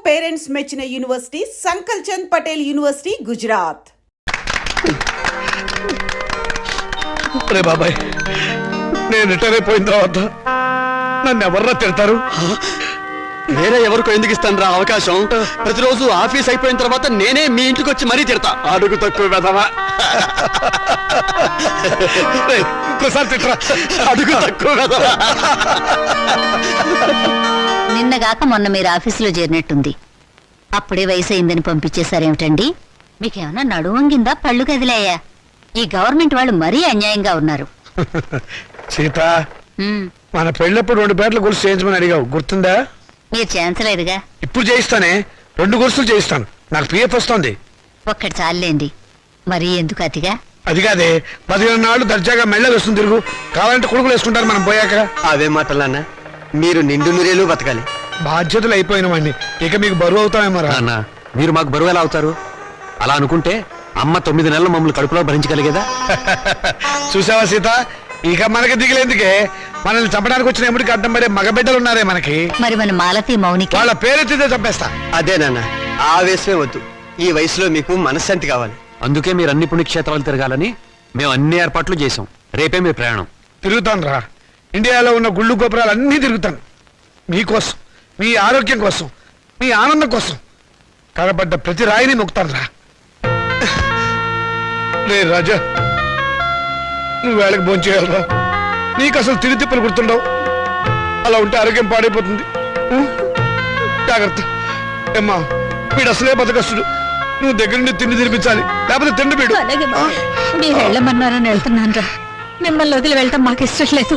Parents మెచ్చిన university సంకల్ Chand Patel university Gujarat. అరే బాబాయ్, నేను రిటైర్ అయిపోయిన తర్వాత నన్ను ఎవర్రా తిడతారు? వేరే ఎవరికో ఎందుకు ఇస్తాను రా అవకాశం? ప్రతిరోజు ఆఫీస్ అయిపోయిన తర్వాత నేనే మీ ఇంటికి వచ్చి మరీ తిడతా. అడుగు తక్కువ వెధవా. ఇంకోసారి తిట్టరా. అడుగు తక్కువ వెధవా. నిన్నగాక మొన్న మీరు ఆఫీసులో చేరినట్టుంది. అప్పుడే వయసు అయిందని పంపించేశారేమిటండి? మీకేమన్నా నడువంగిందా, పళ్ళు కదిలాయా? ఈ గవర్నమెంట్ వాళ్ళు మరీ అన్యాయంగా ఉన్నారు. సీత, మన పెళ్ళప్పుడు 2 పేర్ల గుర్తు చేయించమని అడిగావు, గుర్తుందా? మీరు చేయించలేదుగా. ఇప్పుడు చేయిస్తానే, 2 గుర్తులు చేయిస్తాను. నాకు పిఎఫ్ వస్తుంది. ఒక్కటి చాలండి, మరీ ఎందుకు అతిగా? అది కాదే, 15 నాళ్ళు దర్జాగా మెళ్ళ వేస్తుంది తిరుగు. కావాలంటే కొడుకులు వేసుకుంటారు మనం పోయాక. అవే మాటలన్నా, మీరు నిండు నూరేళ్ళు బతకాలి. బాధ్యతలు అయిపోయిన వాడిని, ఇక మీకు బరువు అవుతామేమో రా. అన్న, మీరు మాకు బరువు ఎలా అవుతారు? అలా అనుకుంటే అమ్మ 9 నెలలు మమ్మల్ని కడుపులో భరించగలిగేదా? చూసావా సీత, ఇక మనకి దిగులేందుకే. మనల్ని చంపడానికి వచ్చిన ఎముడికి అడ్డం పడే మగబిడ్డలు ఉన్నారే మనకి. మరి మన మాలతి మౌనికి వాళ్ళ పేరెత్తితే చంపేస్తా. అదే నాన్న, ఆవేశమే వద్దు. ఈ వయసులో మీకు మనశ్శాంతి కావాలి. అందుకే మీరు అన్ని పుణ్యక్షేత్రాలు తిరగాలని మేము అన్ని ఏర్పాట్లు చేసాం. రేపే మీ ప్రయాణం. తిరుగుతాను రా. ఇండియాలో ఉన్న గుళ్ళు గోపురాలు అన్నీ తిరుగుతాను. మీకోసం, మీ ఆరోగ్యం కోసం, మీ ఆనందం కోసం కనబడ్డ ప్రతి రాయిని నొక్కుతాను రా. రే రాజా, నువ్వు వేళకు భోంచేయాలరా. నీకు అసలు తిరిగి తిప్పలు గుర్తుండవు. అలా ఉంటే ఆరోగ్యం పాడైపోతుంది. జాగ్రత్త. ఏమ్మా, వీడు అసలే బతకస్తుడు. నువ్వు దగ్గర నుండి తిండి తినిపించాలి, లేకపోతే తిండి వీడు. మీరు వెళ్ళమన్నారని వెళ్తున్నాను రా. మిమ్మల్ని వదిలి వెళ్ళటం మాకు ఇష్టం లేదు.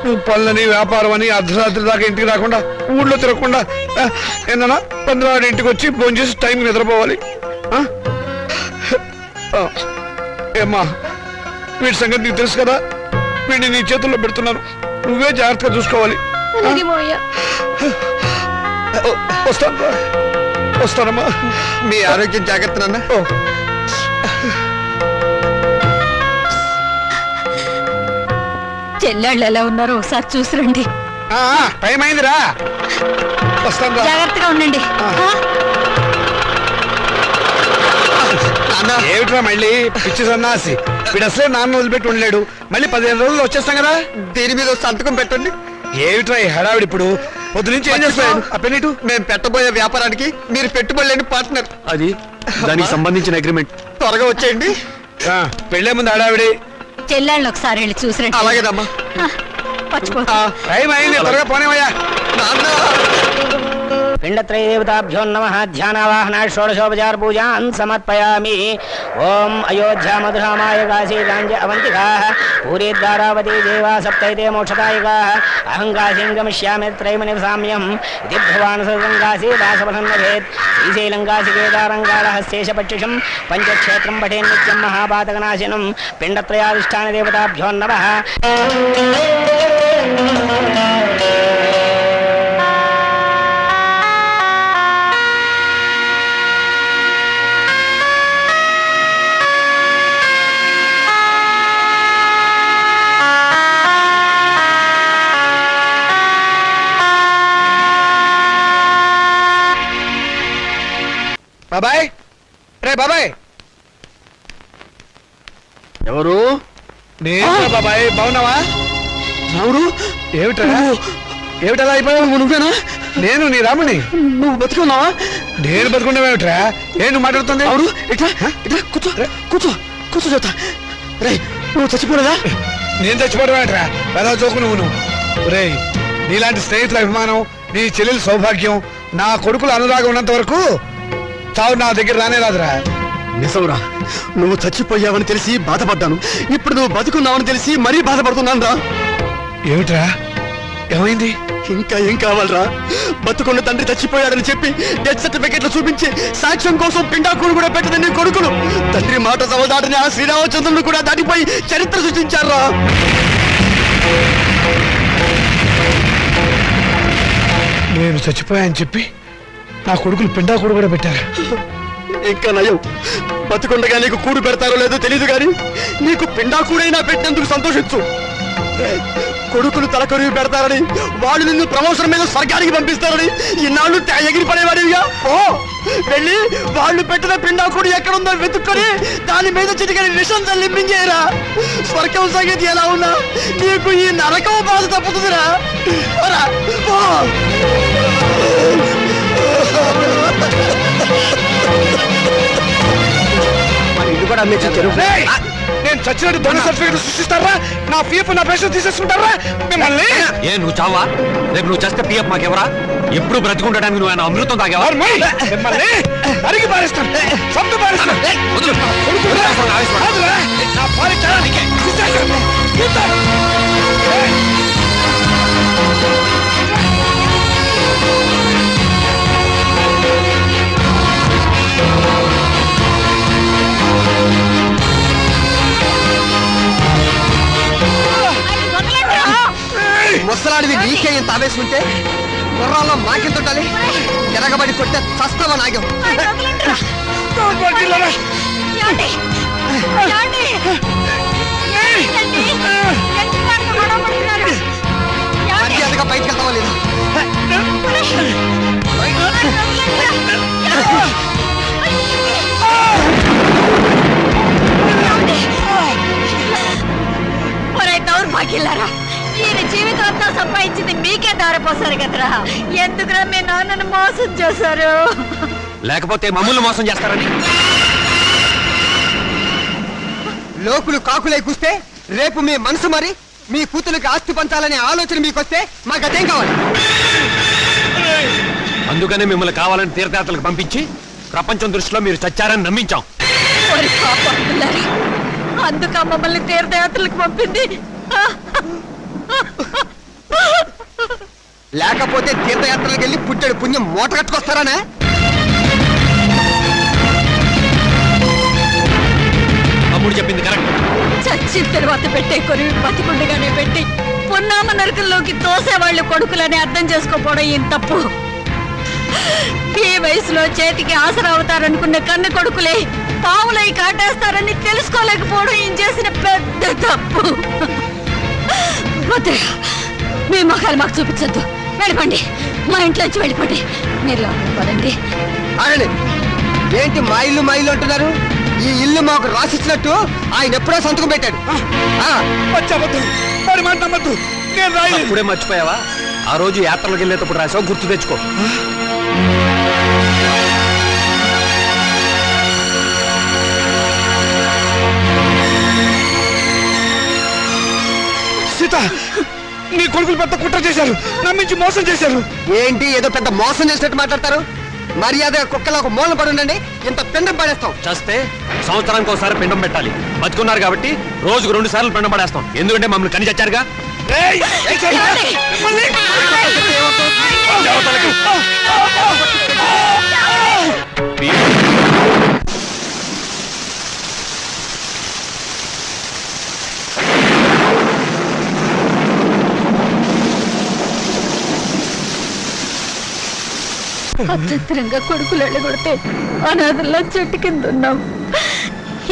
నువ్వు పనులని, వ్యాపారం అని అర్ధరాత్రి దాకా ఇంటికి రాకుండా, ఊళ్ళో తిరగకుండా ఏందన్నా 15 ఇంటికి వచ్చి ఫోన్ చేసి టైంకి నిద్రపోవాలి. ఏమ్మా, వీడి సంగతి నీకు తెలుసు కదా. వీడిని నీ చేతుల్లో పెడుతున్నాను, నువ్వే జాగ్రత్తగా చూసుకోవాలి. వస్తానమ్మా. మీ ఆరోగ్యం జాగ్రత్త నాన్న. చెల్లెళ్ళు ఎలా ఉన్నారో ఒకసారి చూసిరండి. టైం అయిందిరా, వస్తాను. జాగ్రత్తగా ఉండండి. ఏమిట్రా మళ్ళీ పిచ్చి సన్నాసి? వీడు అసలే నాన్న వదిలిపెట్టి ఉండలేడు. మళ్ళీ 15 రోజులు వచ్చేస్తాం కదా. దీని మీద సంతకం పెట్టండి. ఏమిట్రా ఈ హడావిడి? ఇప్పుడు పొద్దు నుంచి ఏం చేస్తాడు ఆ పెన్నిటు? మేము పెట్టబోయే వ్యాపారానికి మీరు పెట్టుబడి లేని పార్ట్నర్. అది దానికి సంబంధించిన అగ్రిమెంట్. త్వరగా వచ్చేయండి. పెళ్ళే ముందు హడావిడి. చెల్లెళ్ళని ఒకసారి వెళ్ళి చూసిరండి. అలాగేదమ్మా. టైం అయింది, త్వరగా పోనేవయ్యా. पिंडत्रयदेवताभ्यो नमः ध्यानावाहना षोडशोपचार पूजान् समर्पयामि। ओम अयोध्या मधुरामाय काशी गांज अवंतिकाः पूरी द्वारावती देवा सप्तैते मोक्षदायिकाः अहं काशीं गमिष्यामि त्रयमनिवसाम्यहम् इति भगवान् सर्वङ्काशी दासवसन्नभेत् श्रीशैलङ्काशी केदारङ्गालहस्तेश पक्षिषं पञ्चक्षेत्रं पठेन् नित्यं महापातकनाशिनं पिण्डत्रयाधिष्ठानदेवताभ्यो नमः। బాబాయ్, రే బాబాయ్. ఎవరు? నేను బాబాయ్. బాగున్నావా? రాముడు, ఏమిటా ఏమిటలా అయిపోయావు? నువ్వేనా? నేను నీ రాముని. నువ్వు బతుకున్నావా? నేను బతుకున్నావేమిట్రా? నువ్వు మాట్లాడుతుంది? అవును, ఇట్లా ఇట్లా కూర్చో కూర్చో కూర్చో చెప్తా. రే, నువ్వు చచ్చిపోలేదా? నేను చచ్చిపోవడమేట్రా? పెదవ చోకు నువ్వు. రే, నీలాంటి స్నేహితుల అభిమానం, నీ చెల్లెల సౌభాగ్యం, నా కొడుకుల అనురాగం ఉన్నంత వరకు చావు నా దగ్గర రానే రాదురా. నిజంరా, నువ్వు చచ్చిపోయావని తెలిసి బాధపడ్డాను. ఇప్పుడు నువ్వు బతుకున్నావని తెలిసి మరీ బాధపడుతున్నాను రా. ఏమిట్రా, ఏమైంది? ఇంకా ఏం కావాలరా? బతుకున్న తండ్రి చచ్చిపోయాడని చెప్పి డెత్ సర్టిఫికెట్లు చూపించి సాక్ష్యం కోసం పిండాకుడు కూడా పెట్టదని కొడుకులు తండ్రి మాట సవదాటని ఆ శ్రీరామచంద్రుడు కూడా దాటిపోయి చరిత్ర సృష్టించారా. నేను చచ్చిపోయాని చెప్పి నా కొడుకులు పిండాకుడు కూడా పెట్టారు. ఇంకా నయం, బతుకుండగా నీకు కూడు పెడతారో లేదో తెలియదు కానీ నీకు పిండాకుడైనా పెట్టినందుకు సంతోషించు. కొడుకులు తలకొరివి పెడతారని, వాళ్ళు నిన్ను ప్రమోషన్ మీద స్వర్గానికి పంపిస్తారని ఇన్నాళ్ళు ఎగిరి పడేవాడివిగా. ఓ వెళ్ళి వాళ్ళు పెట్టిన పిండాకుడు ఎక్కడుందో వెతుక్కొని దాని మీద చిటికని విషం తల్లింపించేయరా. స్వర్గం సంగతి ఎలా ఉన్నా నీకు ఈ నరకం బాధ తప్పుతుందిరా. పోరా, పో. మన ఇల్లు కూడా అమ్మే చెరువు. ఏయ్! నేను చచ్చినట్టు దొంగ సర్టిఫికెట్ సృష్టిస్తారా? నా పీఎఫ్ నా పెన్షన్ తీసేసుకుంటారా మిమ్మల్ని? ఏ నువ్వు చావా? రేపు నువ్వు చేస్తే పిఎఫ్ మాకెవరా? ఎప్పుడు బ్రతికుండడానికి నువ్వు ఆయన అమృతం తాగేవా? మిమ్మల్ని అడిగి పారేస్తాను, సొంత పారేస్తాను. వదులు. కొడుకురా, కాదురా, నా భార్య చాలా తీసేస్తాను. తీస్తాను. ఏయ్! ముసలాడివి నీకే ఇంత ఆవేశుంటే గుర్రాల్లో మాకెంత ఉండాలి? ఎరగబడి కొట్టే చస్తావా నాగం. పట్టిల్లరా. మర్యాదగా బయటకు వెళ్తావా లేదా? దౌర్భాగ్యులారా, ఈయన జీవితంతో సంపాదించింది మీకే దారిపోసారు కదరా. ఎందుకురా మీ నాన్నను మోసం చేశారు? లేకపోతే మమ్మల్ని మోసం చేస్తారని. లోకులు కాకులై కూస్తే రేపు మీ మనసు మరి మీ కూతురికి ఆస్తి పంచాలనే ఆలోచన మీకొస్తే మాకు అదేం కావాలి? అందుకనే మిమ్మల్ని కావాలని తీర్థయాత్రలకు పంపించి ప్రపంచం దృష్టిలో మీరు చచ్చారని నమ్మించాం. ఓరి పాపాత్ములారా, అందుక మమ్మల్ని తీర్థయాత్రలకు పంపింది. లేకపోతే తీర్థయాత్రలకు వెళ్ళి పుట్టెడు పుణ్యం మూట కట్టుకొస్తారానే? తమ్ముడు చెప్పింది కరెక్ట్. చచ్చిన తర్వాత పెట్టే కొరివి బతికుండగానే పెట్టి పున్నామ నరకంలోకి తోసేవాళ్ళు కొడుకులని అర్థం చేసుకోపోవడం ఏం తప్పు. ఈ వయసులో చేతికి ఆసరా అవుతారనుకున్న కన్ను కొడుకులే పావులై కాటేస్తారని తెలుసుకోలేకపోవడం ఏం చేసిన పెద్ద తప్పు. వద్దురా, మీ మొఖాలు మాకు చూపించద్దు. వెళ్ళిపోండి, మా ఇంట్లోంచి వెళ్ళిపోండి. మీరు లోపలికి పదండి. ఆగండి, ఏంటి మా ఇల్లు అంటున్నారు? ఈ ఇల్లు మాకు రాసిచ్చినట్టు ఆయన ఎప్పుడో సంతకం పెట్టాడు. వచ్చావద్దు, మరి మాట నమ్మద్దు. నేను రాయలేదు. ఇప్పుడే మర్చిపోయావా? ఆ రోజు యాత్రలకు వెళ్ళేటప్పుడు రాసావు, గుర్తు తెచ్చుకో. సీత, నీ కొడుకులు పెద్ద కుట్ర చేశారు, నమ్మించి మోసం చేశారు. ఏంటి ఏదో పెద్ద మోసం చేసినట్టు మాట్లాడతారు? మర్యాదగా కుక్కలా ఒక మూలన పడి ఉండండి. ఇంత పిండం పడేస్తాం. చేస్తే సంవత్సరానికి ఒకసారి పిండం పెట్టాలి. బతుకున్నారు కాబట్టి రోజుకు 2 సార్లు పిండం పడేస్తాం. ఎందుకంటే మమ్మల్ని కని చచ్చారుగా. ఏయ్! ఏయ్, సీత, మిమ్మల్ని! అత్యంతరంగా కొడుకులు వెళ్ళగొడితే అనాథల్లా చెట్టు కింద ఉన్నాం.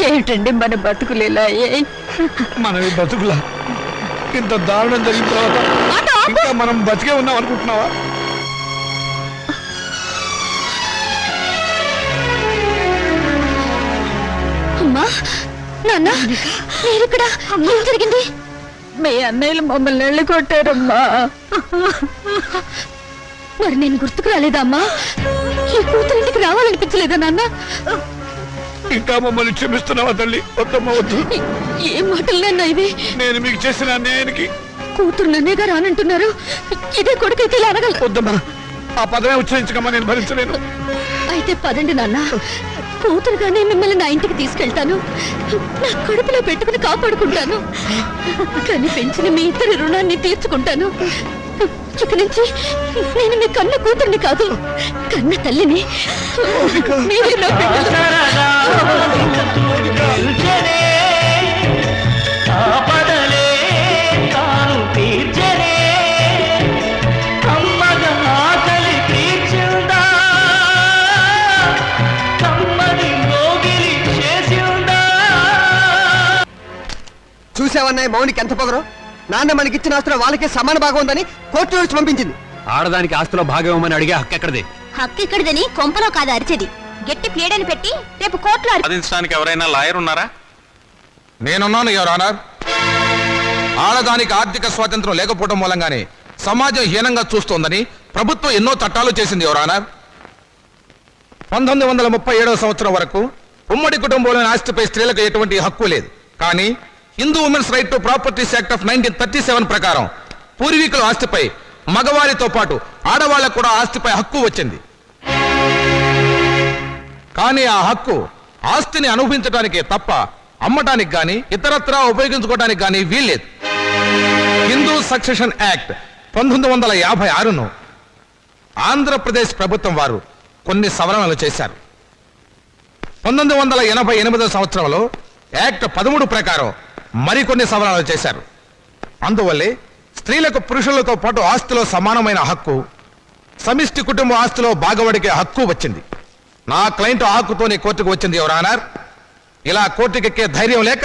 ఏమిటండి మన బతుకులు ఇలా అయ్యాయి? మనవి బతుకులా? ఇంత దారుణం జరిగిన తర్వాత ఇంకా మనం బతికే ఉన్నాం అనుకుంటున్నావా? అమ్మా, నాన్న, మీరిక్కడ ఏం జరిగింది? మీ అన్నయ్యలు మమ్మల్ని వెళ్ళగొట్టారమ్మా. మరి నేను గుర్తుకు రాలేదా అమ్మా? ఈ కూతురింటికి రావాలనిపించలేదా నాన్న? ఇంకా మమ్మల్ని క్షమిస్తున్నావా తల్లి? వద్దమ్మా, వద్దు. ఏ మాటలు నాన్న ఇవి? నేను మీకు చేసిన అన్యాయానికి కూతురు నన్నేగా రానంటున్నారు. ఇదే కొడుకైతే ఇలా అనగలరు. వద్దమ్మా, ఆ పదమే ఉచ్చరించకమ్మా, నేను భరించలేను. అయితే పదండి నాన్న, కూతురుగానే మిమ్మల్ని నా ఇంటికి తీసుకెళ్తాను. నా కడుపులో పెట్టుకుని కాపాడుకుంటాను. కానీ పెంచిన మీ ఇద్దరి రుణాన్ని తీర్చుకుంటాను. ఇక నుంచి నేను మీ కన్న కూతుర్ని కాదు, కన్న తల్లిని. మీరే నా బిడ్డలు. చూసావన్నాయి మౌనికి ఎంత పొగరు? నాన్న మనకిచ్చిన ఆస్తులు వాళ్ళకే సమాన భాగం ఉందని కోర్టు నుంచి పంపించింది. ఆడదానికి ఆస్తిలో భాగం ఇవ్వమని అడిగే హక్కు ఎక్కడిది? హక్కు ఇక్కడిదని కొంపలో కాదు అరిచేది. గట్టి ప్లేడని పెట్టి రేపు కోర్టులో వాదించడానికి ఎవరైనా లాయర్ ఉన్నారా? నేనున్నాను యువర్ ఆనర్. ఆడదానికి ఆర్థిక స్వాతంత్రం లేకపోవడం మూలంగానే సమాజం హీనంగా చూస్తోందని ప్రభుత్వం ఎన్నో చట్టాలు చేసింది యువర్ ఆనర్. 1937వ సంవత్సరం వరకు ఉమ్మడి కుటుంబంలోని ఆస్తిపై స్త్రీలకు ఎటువంటి హక్కు లేదు. కానీ Hindu women's right to properties act of 1937 ప్రకారం పూర్వీకుల ఆస్తిపై మగవారితో పాటు ఆడవాళ్లకు కూడా ఆస్తిపై హక్కు వచ్చింది. కానీ ఆ హక్కు ఆస్తిని అనుభవించడానికే తప్ప అమ్మటానికి గాని ఇతరత్రా ఉపయోగించుకోవడానికి గాని వీల్లేదు. హిందూ సక్సెషన్ యాక్ట్ 1956ను ఆంధ్రప్రదేశ్ ప్రభుత్వం వారు కొన్ని సవరణలు చేశారు. 1988వ సంవత్సరంలో యాక్ట్ 13 ప్రకారం మరికొన్ని సవరణలు చేశారు. అందువల్లే స్త్రీలకు పురుషులతో పాటు ఆస్తిలో సమానమైన హక్కు, సమిష్టి కుటుంబ ఆస్తిలో భాగవడికే హక్కు వచ్చింది. నా క్లయింట్ ఆ హక్కుతోనే కోర్టుకు వచ్చింది యువర్ ఆనర్. ఇలా కోర్టుకెక్కే ధైర్యం లేక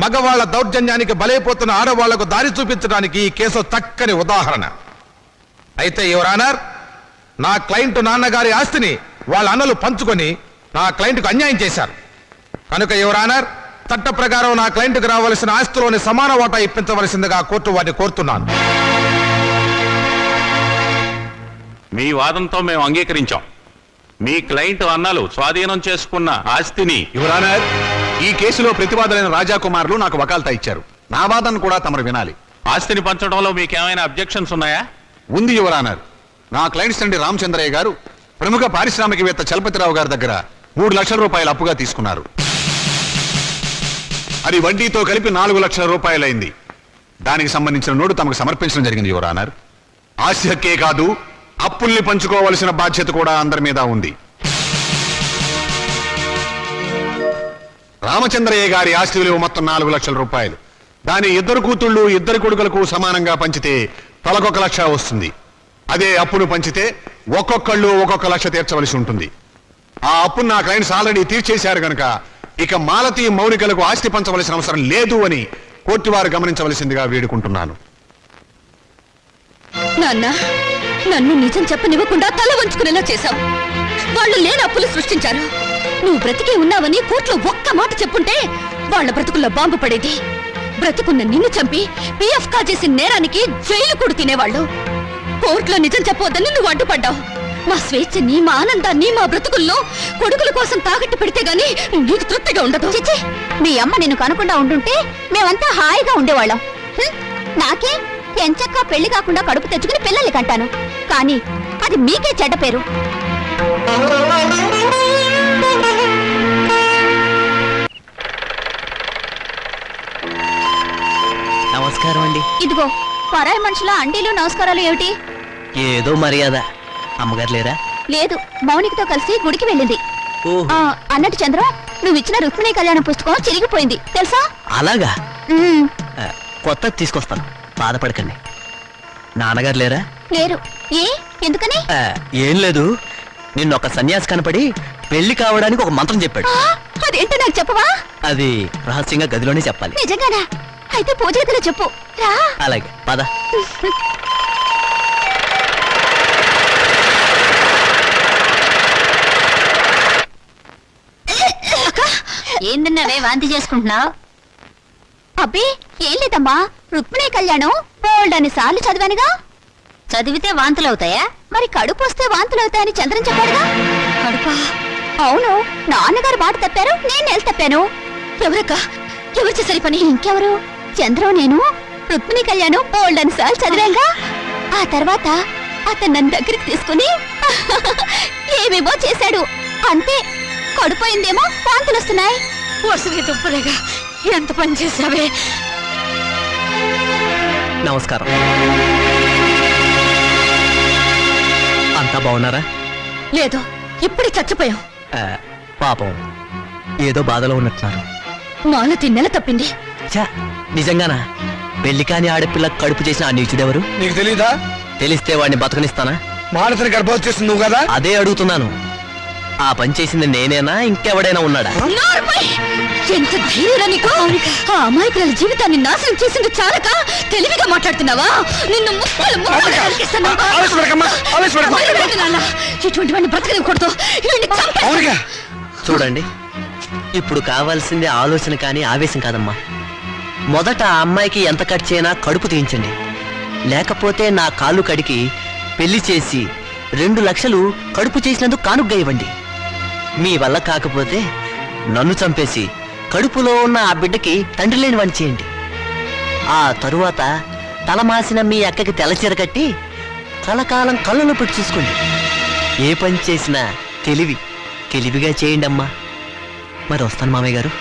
మగవాళ్ల దౌర్జన్యానికి బలైపోతున్న ఆడవాళ్లకు దారి చూపించడానికి ఈ కేసు చక్కని ఉదాహరణ. అయితే యువర్ ఆనర్, నా క్లయింట్ నాన్నగారి ఆస్తిని వాళ్ళ అన్నలు పంచుకొని నా క్లయింట్కు అన్యాయం చేశారు. కనుక యువర్ ఆనర్, చట్ట ప్రకారం నా క్లయింట్కు రావాల్సిన ఆస్తిలోని సమాన వాటా ఇప్పించవలసిందిగా కోర్టు వారిని కోరుతున్నాను. మీ వాదంతో మేము అంగీకరించాం. మీ క్లయింట్ అన్నలు స్వాధీనం చేసుకున్న ఆస్తిని యువర్ ఆనర్, ఈ కేసులో ప్రతివాదులైన రాజాకుమారులు నాకు వకాల్తా ఇచ్చారు. నా వాదన కూడా తమరు వినాలి. ఆస్తిని పంచడంలో మీకేమైనా అబ్జెక్షన్స్ ఉన్నాయా? ఉంది యువర్ ఆనర్. నా క్లయింట్స్ తండ్రి రామచంద్రయ్య గారు ప్రముఖ పారిశ్రామికవేత్త చలపతిరావు గారి దగ్గర 3 లక్షల రూపాయలు అప్పుగా తీసుకున్నారు. అది వడ్డీతో కలిపి 4 లక్షల రూపాయలైంది. దానికి సంబంధించిన నోటు తమకు సమర్పించడం జరిగింది యువర్ ఆనర్. ఆస్తి హక్కే కాదు, అప్పుల్ని పంచుకోవలసిన బాధ్యత కూడా అందరి మీద ఉంది. రామచంద్రయ్య గారి ఆస్తి విలువ మొత్తం 4 లక్షల రూపాయలు. దాని 2 కూతుళ్ళు 2 కొడుకులకు సమానంగా పంచితే తలకొక 1 లక్ష వస్తుంది. అదే అప్పును పంచితే ఒక్కొక్కళ్ళు 1 లక్ష తీర్చవలసి ఉంటుంది. ఆ అప్పును నా క్లయింట్స్ ఆల్రెడీ తీర్చేశారు గనక ఇక మాలతి మౌనికలకు ఆస్తి పంచవలసిన అవసరం లేదు అని కోర్టు వారు గమనించవలసిందిగా వేడుకుంటున్నాను. నాన్న, నన్ను నిజం చెప్పనివ్వకుండా తల వంచుకునేలా చేశావు. వాళ్ళు లేని అప్పులు సృష్టించారు. నువ్వు బ్రతికే ఉన్నావని కోర్టులో ఒక్క మాట చెప్పుంటే వాళ్ళ బ్రతుకుల్లో బాంబు పడేది. బ్రతుకున్న నిన్ను చంపి పిఎఫ్ కాజేసిన నేరానికి జైలు కూడా తినేవాళ్ళు. కోర్టులో నిజం చెప్పవద్దని నువ్వు అడ్డుపడ్డావు. మా స్వేచ్ఛని, మా ఆనందాన్ని, మా బ్రతుకుల్లో కొడుకుల కోసం తాకట్టు పెడితే గానీ నీకు తృప్తిగా ఉండదు. చిచ్చి, మీ అమ్మ నిన్ను కనకుండా ఉండుంటే మేమంతా హాయిగా ఉండేవాళ్ళం. నాకే ఎంచక్కా పెళ్లి కాకుండా కడుపు తెచ్చుకుని పిల్లల్ని కంటాను. కానీ అది మీకే చెడ్డ పేరు. నమస్కారం అండి. ఇదిగో పరాయి మనుషుల అండీలు నమస్కారాలు ఏమిటి? ఏదో మర్యాద. అమ్మగారు లేరా? లేదు, మౌనికతో కలిసి గుడికి వెళ్ళింది. ఓహో. అన్నట్టు చంద్రం, నువ్వు ఇచ్చిన రుక్మిణి కళ్యాణ పుస్తకం చిరిగిపోయింది తెలుసా? అలాగా? కొత్త తీసుకొస్తాను, బాధపడకండి. నాన్నగారు లేరా? లేరు. ఏ, ఎందుకని? ఏం లేదు, నిన్న ఒక సన్యాసి కనపడి పెళ్లి కావడానికి ఒక మంత్రం చెప్పాడు. అదేంటో నాకు చెప్పవా? అది రహస్యంగా గదిలోనే చెప్పాలి. నిజంగానా? అయితే పూజ గదిలో చెప్పు. రా. అలాగే, పద. ఏందన్నావే వాంతి చేసుకుంటున్నావు? అబ్బే ఏం లేదమ్మా, రుక్మిణి కళ్యాణం బోల్డని సార్లు చదివానుగా. చదివితే వాంతులు అవుతాయా? మరి కడుపు వస్తే వాంతులు అవుతాయని చంద్రం చెప్పాడుగా. కడుపా? అవును, నాన్నగారు మాట తప్పారు, నేను నెల తప్పాను. ఎవరక్క? ఎవరు చేసరి పని? ఇంకెవరు? చంద్రం నేను రుక్మిణి కళ్యాణం బోల్డని సార్లు చదివాంగా. ఆ తర్వాత అతను నన్ను దగ్గరికి తీసుకుని ఏమేమో చేశాడు. అంతే, కడుపోయిందేమో, వాంతులు వస్తున్నాయి. వస్తుంది తుప్పులేగా, ఎంత పని చేసావే. నమస్కారం. అంతా బాగున్నారా? లేదు, ఇప్పుడే చచ్చిపోయాం. పాపం ఏదో బాధలో ఉన్నట్టున్నారు. మాలతి నెల తప్పింది. ఛా, నిజంగానా? పెళ్లి కాని ఆడపిల్ల కడుపు చేసిన ఆ నీచుడెవరు? నీకు తెలీదా? తెలిస్తే వాడిని బతకనిస్తానా? మానసిని గర్భవతి చేస్తుంది నువ్వు కదా? అదే అడుగుతున్నాను. ఆ పని చేసింది నేనేనా ఇంకెవడైనా ఉన్నాడా? నోర్మై! ఎంత ధైర్యం నీకు! ఆ అమాయకుల జీవితాన్ని నాశనం చేసింది చాలక తెలివిగా మాట్లాడుతున్నావా? నిన్ను ముక్కలు ముక్కలు నరికేస్తాను. వదిలిపెట్టు నాన్న. ఇటువంటి వాడిని బ్రతకనివ్వకూడదు. వీడిని చంపేస్తాను. చూడండి, ఇప్పుడు కావాల్సింది ఆలోచన కానీ ఆవేశం కాదమ్మా. మొదట ఆ అమ్మాయికి ఎంత ఖర్చు అయినా కడుపు తీయించండి. లేకపోతే నా కాళ్ళు కడికి పెళ్లి చేసి 2 లక్షలు కడుపు చేసినందుకు కానుగ్గా ఇవ్వండి. మీ వల్ల కాకపోతే నన్ను చంపేసి కడుపులో ఉన్న ఆ బిడ్డకి తండ్రి లేని వాడిని చేయండి. ఆ తరువాత తలమాసిన మీ అక్కకి తెల్లచీర కట్టి కలకాలం కళ్ళలో పెట్టి చూసుకోండి. ఏ పని చేసినా తెలివిగా చేయండి అమ్మా. మరి వస్తాను మామయ్య గారు.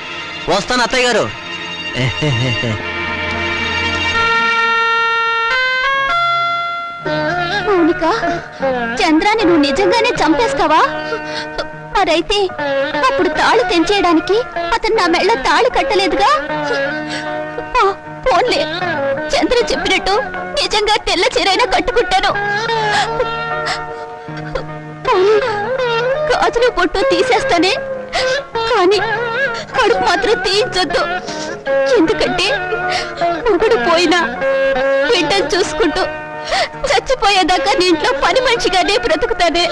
వస్తాను అత్తయ్య గారు. మౌనిక, చంద్రాన్ని నువ్వు నిజంగానే చంపేస్తావా? మరైతే అప్పుడు తాళి తెంచేయడానికి అతను నా మెళ్ళ తాళి కట్టలేదుగా. పోన్లే, చంద్ర చెప్పినట్టు నిజంగా తెల్ల చీరైనా కట్టుకుంటాను. గాజులు పొట్టు తీసేస్తానే, కానీ కడుపు మాత్రం తీయించొద్దు. ఎందుకంటే మొగుడు పోయినా బిడ్డను చూసుకుంటూ చచ్చిపోయేదాకా నీ ఇంట్లో పని మనిషిగానే బ్రతుకుతానే.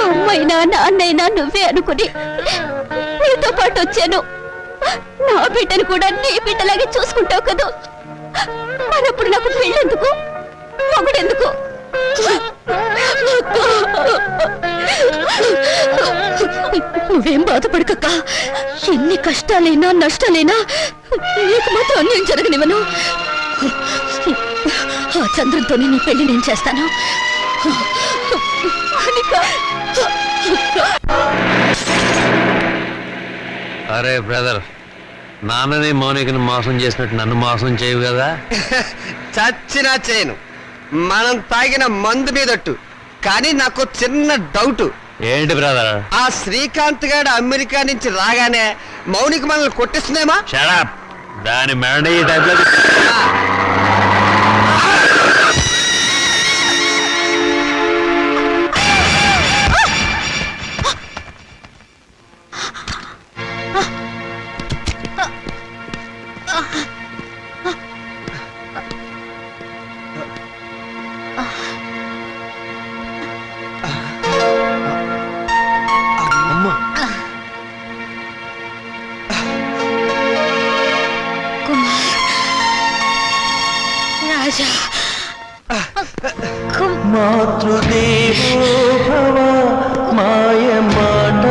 అమ్మైనా నాన్నైనా నువ్వే అనుకుని నీతో పాటు వచ్చాను. నా బిడ్డను కూడా నీ బిడ్డలాగే చూసుకుంటావు కదా. మరప్పుడు నాకు పెళ్ళెందుకు, మొగుడెందుకు? నువ్వేం బాధపడకక్క. ఎన్ని కష్టాలైనా నష్టాలైనా నీకు మాత్రం అన్యాయం జరగనివ్వను. ఆ చంద్రంతోనే నీ పెళ్లి నేను చేస్తాను. అరే బ్రదర్, నాన్నని మౌనికని మోసం చేసినట్టు నన్ను మోసం చేయవు కదా? చచ్చినా చేయను. మనం తాగిన మందు మీదట్టు. కానీ నాకు చిన్న డౌట్. ఏంటి బ్రదర్? ఆ శ్రీకాంత్ గారు అమెరికా నుంచి రాగానే మౌనిక మనల్ని కొట్టిస్తుందేమా? షడప్. దాని మెడ ఈ టైప్లో రాజా, మాతృదేవో భవ మాయ మాట,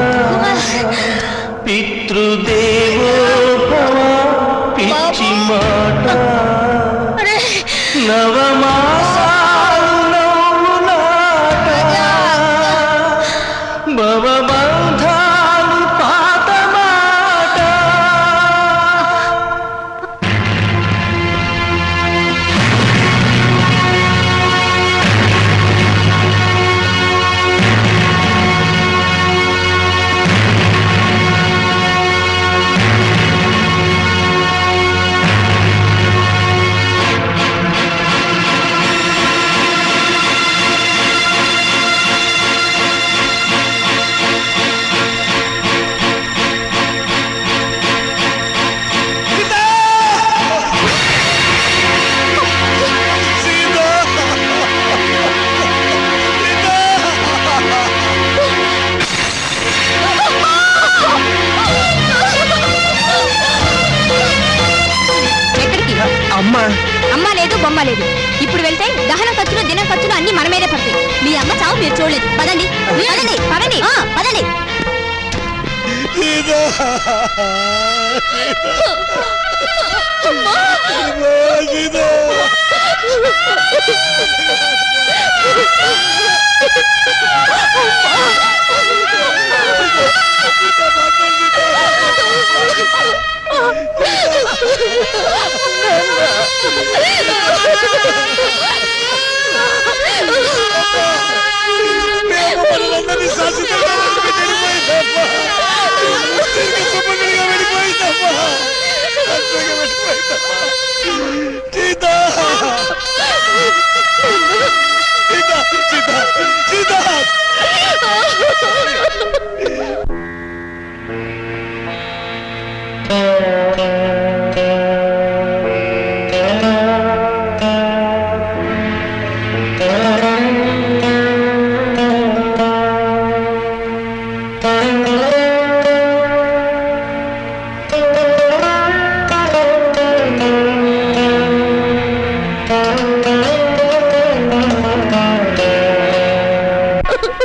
పితృదేవో భవ పిచ్చి మాట, నవమాసాలు నవ్వులాట, భవబంధాలు పాత మాట. అమ్మా, అమ్మ లేదు బొమ్మ లేదు. ఇప్పుడు వెళ్తే దహన ఖర్చులు దిన ఖర్చులు అన్ని మన మీదే పడతాయి. మీ అమ్మ చావు మీరు చూడలేదు. పదండి పదండి పదండి పదండి. సీత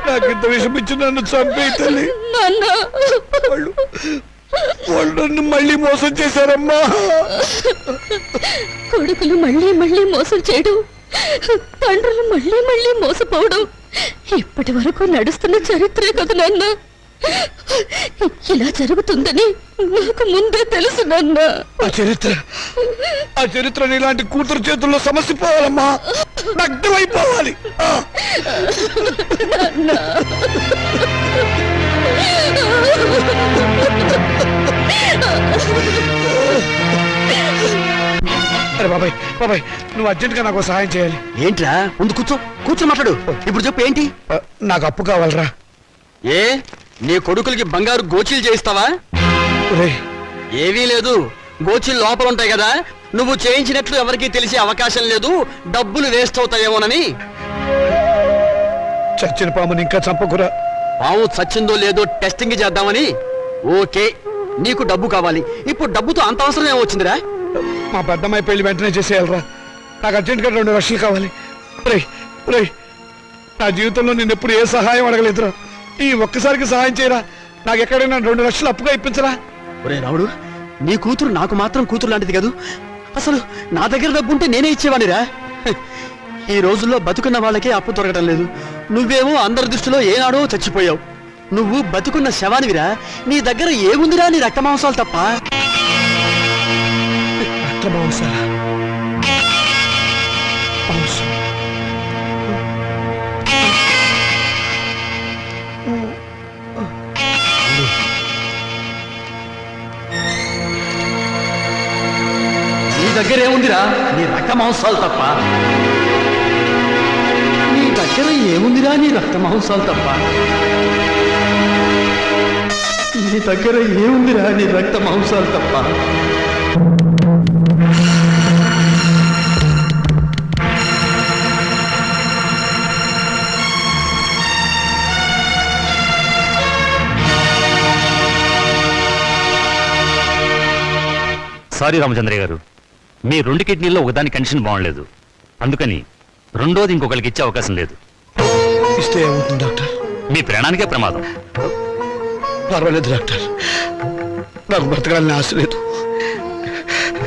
నాకు ఇంత విషయం ఇచ్చి నన్ను చంపే తల్లి. నాన్న వాళ్ళు నన్ను మళ్ళీ మోసం చేశారమ్మా. కొడుకులు మళ్ళీ మళ్ళీ మోసం చేయడం, తండ్రులు మళ్ళీ మళ్ళీ మోసపోవడం ఇప్పటి వరకు నడుస్తున్న చరిత్రే కదా నాన్న. ఇలా జరుగుతుందని నాకు ముందే తెలుసు నాన్న. ఆ చరిత్ర ఇలాంటి కూతురు చేతుల్లో సమస్య పోవాలమ్మా, నగ్నమైపోవాలి. అరే బాబాయ్ బాబాయ్, నువ్వు అర్జెంట్ గా నాకు సహాయం చేయాలి. ఏంట్రా ముందు కూర్చో మాట్లాడు. ఇప్పుడు చెప్పు ఏంటి? నాకు అప్పు కావాలరా. ఏ నీ కొడుకులకి బంగారు గోచీలు చేయిస్తావా? ఒరేయ్, ఏవీ లేదు, గోచీలు లోపల ఉంటాయి కదా, నువ్వు చేయించినట్లు ఎవరికీ తెలిసే అవకాశం లేదు, డబ్బులు వేస్ట్ అవుతాయేమోనని. చచ్చిన పాముని ఇంకా చంపకురా. పాము చచ్చిందో లేదో టెస్టింగ్ చేద్దామని. ఓకే, నీకు డబ్బు కావాలి. ఇప్పుడు డబ్బుతో అంత అవసరం ఏమొచ్చిందిరా? మా పెద్దమ్మాయి పెళ్లి వెంటనే చేసేయాలరా. నాకు అర్జెంట్ గా 2 లక్షలు కావాలి. ఒరేయ్, నా జీవితంలో నేను ఎప్పుడు ఏ సహాయం అడగలేదురా. ఈ ఒక్కసారికి సహాయం చేయరా. నాకు ఎక్కడైనా 2 లక్షలు అప్పుగా ఇప్పించరా. ఒరే రాముడు, నీ కూతురు నాకు మాత్రం కూతురు లాంటిది కాదు. అసలు నా దగ్గర డబ్బు ఉంటే నేనే ఇచ్చేవాడిరా. ఈ రోజుల్లో బతుకున్న వాళ్ళకే అప్పు దొరకడం లేదు. నువ్వేమో అందరి దృష్టిలో ఏనాడో చచ్చిపోయావు. నువ్వు బతుకున్న శవానివిరా. నీ దగ్గర ఏముందిరా? నీ రక్త మాంసాలు తప్ప. రక్తమాంసాలా? మాంసం. నీ దగ్గర ఏముందిరా? నీ రక్త మాంసాలు తప్ప. నీ దగ్గర ఏముందిరా? నీ రక్త మాంసాలు తప్ప. నీ దగ్గర ఏముందిరా? నీ రక్త మాంసాలు తప్ప. సారీ రామచంద్ర గారు, మీ 2 కిడ్నీల్లో ఒకదాని కండిషన్ బాగుండలేదు, అందుకని రెండోది ఇంకొకరికి ఇచ్చే అవకాశం లేదు. ఇస్తే ఏమవుతుంది డాక్టర్? మీ ప్రాణానికే ప్రమాదం. పర్వాలేదు డాక్టర్, నాకు బ్రతకాలని ఆశ లేదు.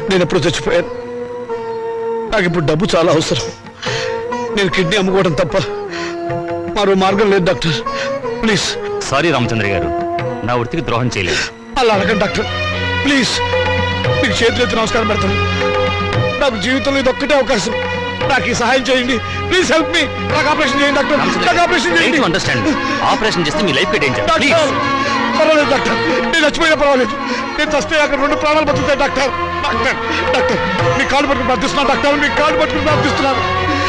నేను ఎప్పుడు చచ్చిపోయాను. నాకు ఇప్పుడు డబ్బు చాలా అవసరం. నేను కిడ్నీ అమ్ముకోవడం తప్ప మరో మార్గం లేదు డాక్టర్. ప్లీజ్. సారీ రామచంద్ర గారు, నా వృత్తికి ద్రోహం చేయలేదు. అలా అడగండి డాక్టర్, ప్లీజ్. మీకు చేతులెత్తి నమస్కారం పెడతాను. నాకు జీవితంలో ఇది ఒక్కటే అవకాశం. నాకు ఈ సహాయం చేయండి. Please help me. నాకు ఆపరేషన్ చేయండి డాక్టర్. నాకు ఆపరేషన్ చేయండి. అండర్స్టాండ్, ఆపరేషన్ చేస్తే మీ లైఫ్ డేంజర్. డాక్టర్, పర్వాలేదు డాక్టర్, నేను చచ్చిపోయినా పర్వాలేదు. నేను చస్తే అక్కడ 2 ప్రాణాలు బతుకుతాయి డాక్టర్. డాక్టర్, మీ కాళ్ళు పట్టుకుని ప్రార్థిస్తున్నాను డాక్టర్. మీ కాళ్ళు పట్టుకుని ప్రార్థిస్తున్నాను.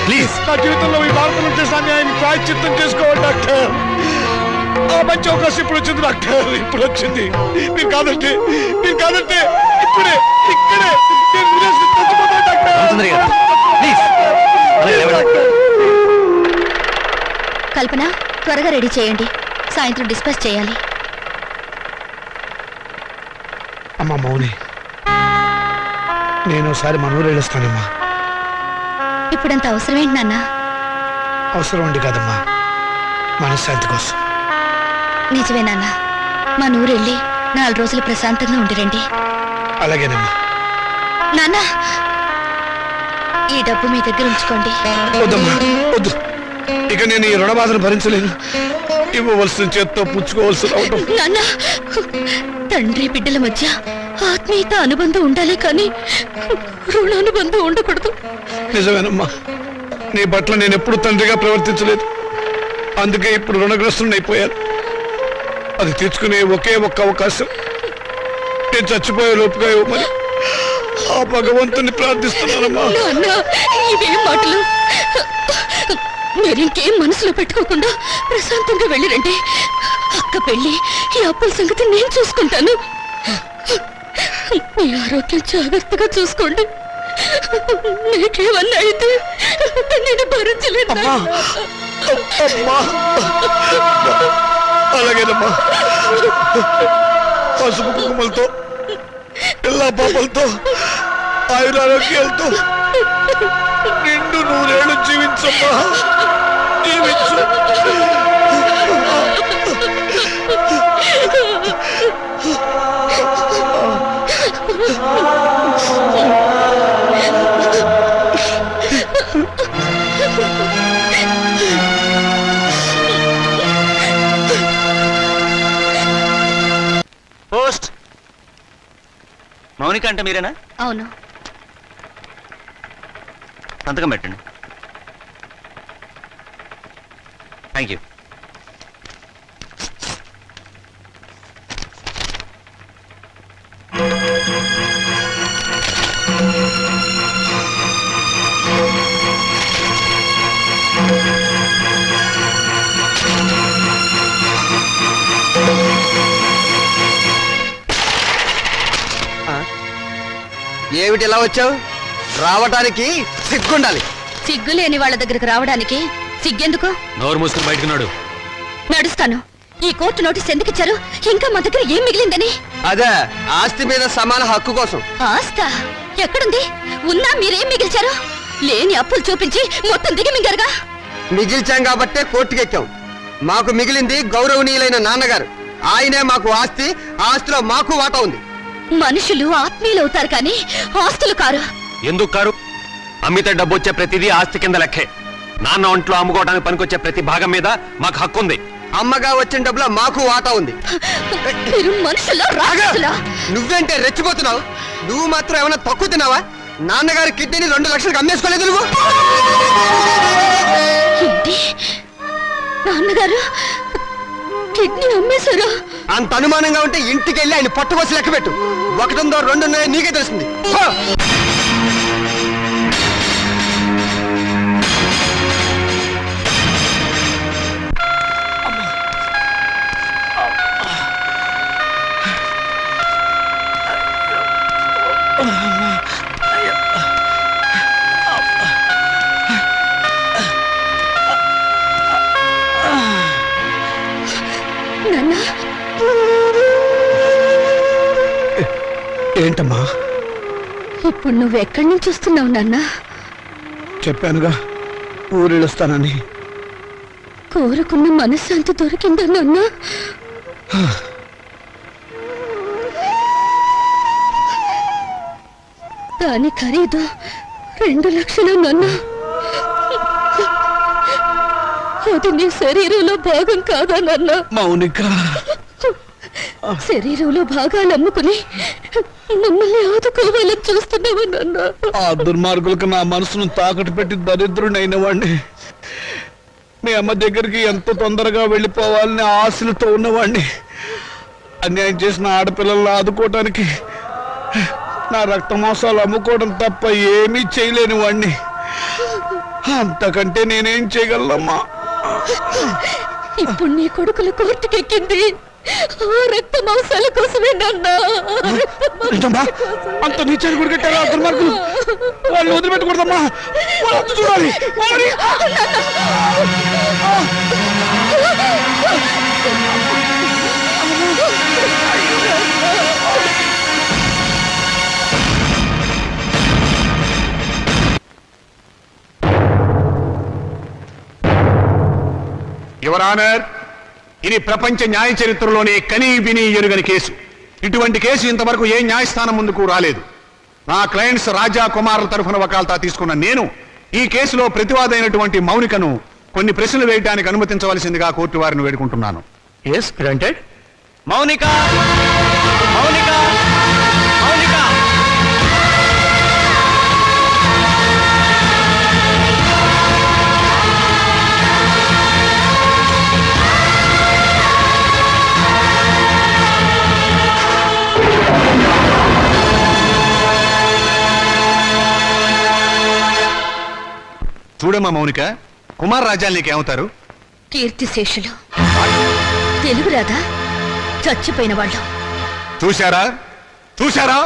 ప్లీజ్. నా జీవితంలో ఈ భారతం చేసిన అన్యాయాన్ని ప్రాయశ్చిత్తం చేసుకోవాలి డాక్టర్. ఆ మంచి అవకాశం ఇప్పుడు వచ్చింది డాక్టర్, ఇప్పుడు వచ్చింది. మీరు కాదంటే ఇక్కడే నేను విదేశీ చచ్చిపోతాను డాక్టర్. రామచంద్ర గారు, ప్లీజ్. కల్పన, త్వరగా రెడీ చేయండి, సాయంత్రం డిస్పాచ్ చేయాలి. అమ్మా మౌని, నేను ఒకసారి మన ఊరు వెళ్ళొస్తానమ్మా. ఇప్పుడంత అవసరమేంటి నాన్న? అవసరం ఉండి కాదమ్మా, మనశ్శాంతి కోసం. నిజమే నాన్న, మా నూరెళ్ళి 4 రోజులు ప్రశాంతంగా ఉండిరండి. అలాగేనమ్మా. నాన్న, ఈ డబ్బు మీ దగ్గర ఉంచుకోండి. వద్దమ్మా, వద్దు. ఇక నేను ఈ రుణబాధను భరించలేను. ఇవ్వవలసిన చేత్తో పుచ్చుకోవలసి రావటం. నాన్న, తండ్రి బిడ్డల మధ్య ఆత్మీయత అనుబంధం ఉండాలి కానీ రుణానుబంధం ఉండకూడదు. నిజమేనమ్మా, నీ పట్ల నేను ఎప్పుడు తండ్రిగా ప్రవర్తించలేదు. అందుకే ఇప్పుడు రుణగ్రస్తుని అయిపోయాను. అది తీర్చుకునే ఒకే ఒక్క అవకాశం నేను చచ్చిపోయే లోపుగా ఇవ్వమని ఆ భగవంతుని ప్రార్థిస్తున్నానమ్మా. నాన్న, ఇవేం మాటలు? మీరు ఇంకేం మనసులో పెట్టుకోకుండా ప్రశాంతంగా వెళ్ళిరండి. అక్క పెళ్ళి, ఈ అప్పుల సంగతి నేను చూసుకుంటాను. మీ ఆరోగ్యం జాగ్రత్తగా చూసుకోండి. మీకేమన్నా అయితే నేను భరించలేదు. అలాగేనమ్మా. పసుపు కుంకుమలతో పిల్ల పాపలతో ఆయురారోగ్యాలతో నిండు 100 ఏళ్ళు జీవించమ్మా, జీవించు. పోస్ట్. మౌనిక అంటే మీరేనా? అవును. సంతకం పెట్టండి. Thank you. ఏమిటి ఇలా వచ్చావు? రావటానికి సిగ్గుండాలి. సిగ్గు లేని వాళ్ళ దగ్గరకు రావడానికి సిగ్గెందుకు? నోరు మూసుకుని బయటకున్నాడు. నడుస్తాను. ఈ కోర్టు నోటీస్ ఎందుకు ఇచ్చారు? ఇంకా మా దగ్గర ఏం మిగిలిందని? అదే ఆస్తి మీద సమాన హక్కు కోసం. ఆస్తా ఎక్కడుంది? ఉన్నా మీరేం మిగిల్చారు? లేని అప్పులు చూపించి మొత్తం దిగమింగారుగా. మిగిల్చాం కాబట్టే కోర్టుకెక్కాం. మాకు మిగిలింది గౌరవనీయులైన నాన్నగారు. ఆయనే మాకు ఆస్తి, ఆస్తిలో మాకు వాటా ఉంది. మనుషులు ఆత్మీయులు అవుతారు కానీ ఆస్తులు కారు. ఎందుకు కారు? అమ్మితే డబ్బు వచ్చే ప్రతిదీ ఆస్తి కింద లెక్కే. నాన్న ఒంట్లో అమ్ముకోవడానికి పనికొచ్చే ప్రతి భాగం మీద మాకు హక్కు ఉంది. అమ్మగా వచ్చిన డబ్బులో మాకు వాటా ఉంది. మీరు మనుషులా రాక్షసులా? నువ్వేంటే రెచ్చిపోతున్నావు? నువ్వు మాత్రం ఏమైనా తక్కువ తిన్నావా? నాన్నగారి కిడ్నీని 2 లక్షలకు అమ్మేసుకోలేదు నువ్వు. ఏంటి? నాన్నగారు కిడ్నీ అమ్మేశారా? అంత అనుమానంగా ఉంటే ఇంటికి వెళ్ళి ఆయన పట్టుకోసి లెక్క పెట్టు. 1 ఉందో 2 ఉన్నాయో నీకే తెలుస్తుంది. నాన్న ఏంటమ్మా? ఇప్పుడు నువ్వు ఎక్కడి నుంచి వస్తున్నావు నాన్న? చెప్పానుగా ఊరెళ్ళొస్తానని. కోరుకున్న మనశ్శాంతి దొరికిందా నాన్న? దాని ఖరీదు 2 లక్షలు నాన్న. అది నీ శరీరంలో భాగం కాదా నాన్న? మౌనిక, శరీరంలో భాగాలు అమ్ముకుని మమ్మల్ని ఆదుకోవాలని చూస్తున్నావా నాన్న? ఆ దుర్మార్గులకు నా మనసును తాకట్టు పెట్టి దరిద్రుడైన వాడిని, మీ అమ్మ దగ్గరికి ఎంత తొందరగా వెళ్ళిపోవాలని ఆశలతో ఉన్నవాడిని, అన్యాయం చేసిన ఆడపిల్లలను ఆదుకోవటానికి నా రక్త మాంసాలు అమ్ముకోవడం తప్ప ఏమీ చేయలేని వాడిని. అంతకంటే నేనేం చేయగలనమ్మా? ఇప్పుడు నీ కొడుకుల కోర్టుకెక్కింది ఆ రక్త మాంసాల కోసమే నాన్న. అంత నీచాన్ని కూడా కట్టారా దుర్మార్గులు? వాళ్ళు వదిలిపెట్టకూడదమ్మా, వాళ్ళు చూడాలి. యువర్ ఆనర్, ఇది ప్రపంచ న్యాయ చరిత్రలోనే కనీ విని ఎరుగని కేసు. ఇటువంటి కేసు ఇంతవరకు ఏ న్యాయస్థానం ముందుకు రాలేదు. నా క్లయింట్స్ రాజా కుమారుల తరఫున వకాల్తా తీసుకున్న నేను ఈ కేసులో ప్రతివాదైనటువంటి మౌనికను కొన్ని ప్రశ్నలు వేయడానికి అనుమతించవలసిందిగా కోర్టు వారిని వేడుకుంటున్నాను. Yes granted. మౌనిక, మౌనిక, మౌనిక. చూడమ్మా మౌనిక, కుమార్ రాజాలు నీకేమవుతారు? కీర్తిశేషులు. తెలుగు రాదా? చచ్చిపోయిన వాళ్ళు. చూశారా చూశారా,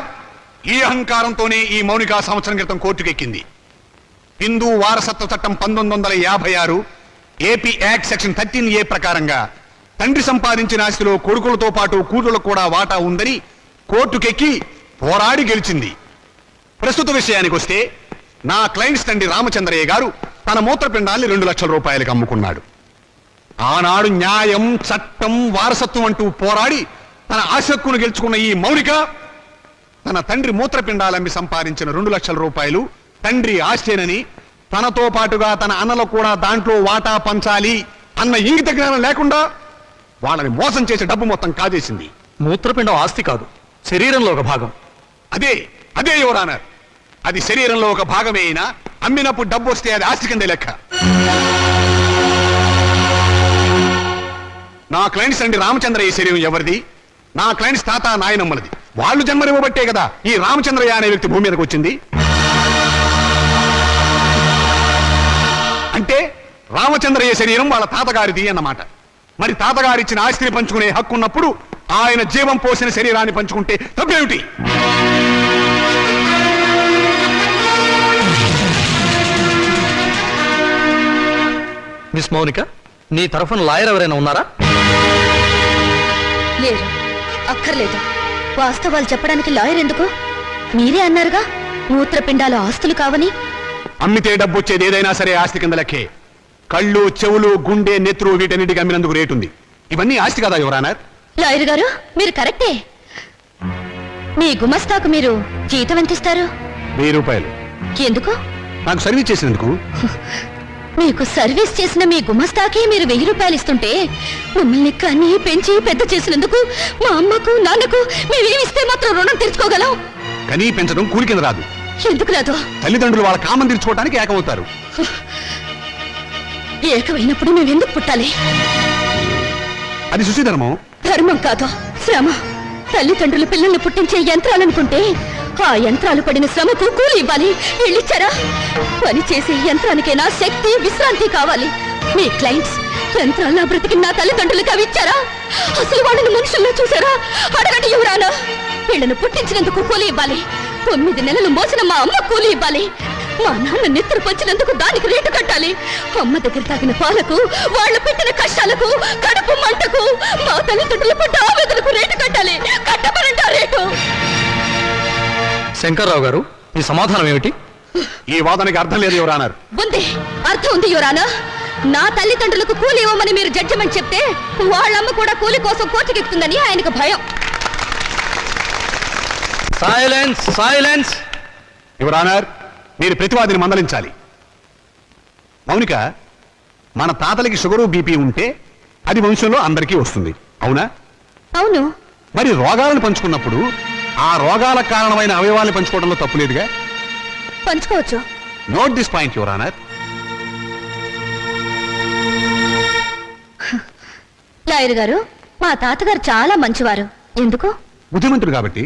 ఈ అహంకారంతోనే ఈ మౌనిక సంవత్సరం క్రితం కోర్టుకెక్కింది. హిందూ వారసత్వ చట్టం 1956 ఏపీ యాక్ట్ సెక్షన్ 13A ప్రకారంగా తండ్రి సంపాదించిన ఆస్తిలో కొడుకులతో పాటు కూతుళ్లకు కూడా వాటా ఉందని కోర్టుకెక్కి పోరాడి గెలిచింది. ప్రస్తుత విషయానికి వస్తే నా క్లయింట్స్ తండ్రి రామచంద్రయ్య గారు తన మూత్రపిండాన్ని 2 లక్షల రూపాయలకు అమ్ముకున్నాడు. ఆనాడు న్యాయం, చట్టం, వారసత్వం అంటూ పోరాడి తన ఆశక్కును గెలుచుకున్న ఈ మౌనిక తన తండ్రి మూత్రపిండాలమ్మి సంపాదించిన 2 లక్షల రూపాయలు తండ్రి ఆస్తేనని, తనతో పాటుగా తన అన్నలకు కూడా దాంట్లో వాటా పంచాలి అన్న ఇంగిత జ్ఞానం లేకుండా వాళ్ళని మోసం చేసే డబ్బు మొత్తం కాజేసింది. మూత్రపిండం ఆస్తి కాదు, శరీరంలో ఒక భాగం. అదే అదే యువర్ ఆనర్, అది శరీరంలో ఒక భాగమే అయినా అమ్మినప్పుడు డబ్బు వస్తే అది ఆస్తి కింద లెక్క. నా క్లయింట్స్ అండి రామచంద్రయ్య శరీరం ఎవరిది? నా క్లయింట్స్ తాత నాయనమ్మలది. వాళ్ళు జన్మనివ్వబట్టే కదా ఈ రామచంద్రయ్య అనే వ్యక్తి భూమి మీదకి వచ్చింది. అంటే రామచంద్రయ్య శరీరం వాళ్ళ తాతగారిది అన్నమాట. మరి తాతగారిచ్చిన ఆస్తిని పంచుకునే హక్కు ఉన్నప్పుడు ఆయన జీవం పోసిన శరీరాన్ని పంచుకుంటే తప్పేమిటి? మిస్ మౌనిక, నీ తరఫున లాయర్ ఎవరైనా ఉన్నారా? లేరు. అక్కర్లేదు. వాస్తవాలు చెప్పడానికి లాయర్ ఎందుకు? మీరే అన్నారుగా మూత్రపిండాలు ఆస్తులు కావని. అమ్మితే డబ్బు వచ్చేది ఏదైనా సరే ఆస్తి కింద లెక్కే. కళ్ళు, చెవులు, గుండె, నెత్తురు వీటన్నిటికి అమ్మినందుకు రేటుంది. ఇవన్నీ ఆస్తి కదా యువర్ ఆనర్. లాయర్ గారు మీరు కరెక్టే. మీ గుమస్తాకు మీరు జీతం ఎంత ఇస్తారు? 1000 రూపాయలు. ఎందుకు? నాకు సర్వీస్ చేసినందుకు. మీకు సర్వీస్ చేసిన మీ గుమస్తాకి మీరు 1000 రూపాయలు ఇస్తుంటే మమ్మల్ని కని పెంచి పెద్ద చేసినందుకు మా అమ్మకు నాన్నకు మేమేమిస్తే మాత్రం రుణం తీర్చుకోగలం? కనీ పెంచడం కూలి కింద రాదు. ఎందుకు రాదు? తల్లిదండ్రులు వాళ్ళ కామం తీర్చుకోవడానికి ఏకమవుతారు. ఏకమైనప్పుడు మేమెందుకు పుట్టాలి? అది సుశీధర్మం. ధర్మం కాదు, శ్రమ. తల్లిదండ్రులు పిల్లల్ని పుట్టించే యంత్రాలనుకుంటే ఆ యంత్రాలు పడిన శ్రమకు కూలి ఇవ్వాలి. వెళ్ళిచ్చారా? పని చేసే యంత్రానికైనా శక్తి, విశ్రాంతి కావాలి. మీ క్లయింట్స్ యంత్రాల్లో బ్రతికి నా తల్లిదండ్రులకు అవి ఇచ్చారా? అసలు వాళ్ళని మనుషుల్లో చూసారా? అడగండి యువరానా. వీళ్ళను పుట్టించినందుకు కూలి ఇవ్వాలి. 9 నెలలు మోసిన మా అమ్మ కూలి ఇవ్వాలి. మా నాన్న నెత్తురు పంచినందుకు దానికి రేటు కట్టాలి. అమ్మ దగ్గర తాగిన పాలకు, వాళ్ళు పెట్టిన కష్టాలకు, కడుపు మంటకు, మా తల్లిదండ్రులు పడ్డ ఆవేదనకు రేటు కట్టాలి. కట్టమనంట రేటు. శంకర్రావు గారు, మీ సమాధానం ఏమిటి? ఈ వాదనకి అర్థం లేదు యువర్ ఆనర్. ఉంది, అర్థం ఉంది యువరానా. నా తల్లిదండ్రులకు కూలి ఇవ్వమని మీరు జడ్జిమెంట్ చెప్తే వాళ్ళమ్మ కూడా కూలి కోసం కోర్టుకెక్కుతుందని ఆయనకు భయం. Silence, silence. యువర్ ఆనర్, మీరు ప్రతివాదిని మందలించాలి. మౌనిక, మన తాతలకి షుగరు, బీపీ ఉంటే అది వంశంలో అందరికీ వస్తుంది, అవునా? అవును. మరి రోగాలను పంచుకున్నప్పుడు ఆ రోగాలకు కారణమైన అవయవాలను పంచుకోవడంలో తప్పులేదుగా? పంచుకోవచ్చు. Note this point your honour. Lawyer గారు, మా తాతగారు చాలా మంచివారు. ఎందుకు? బుద్ధిమంతుడు కాబట్టి.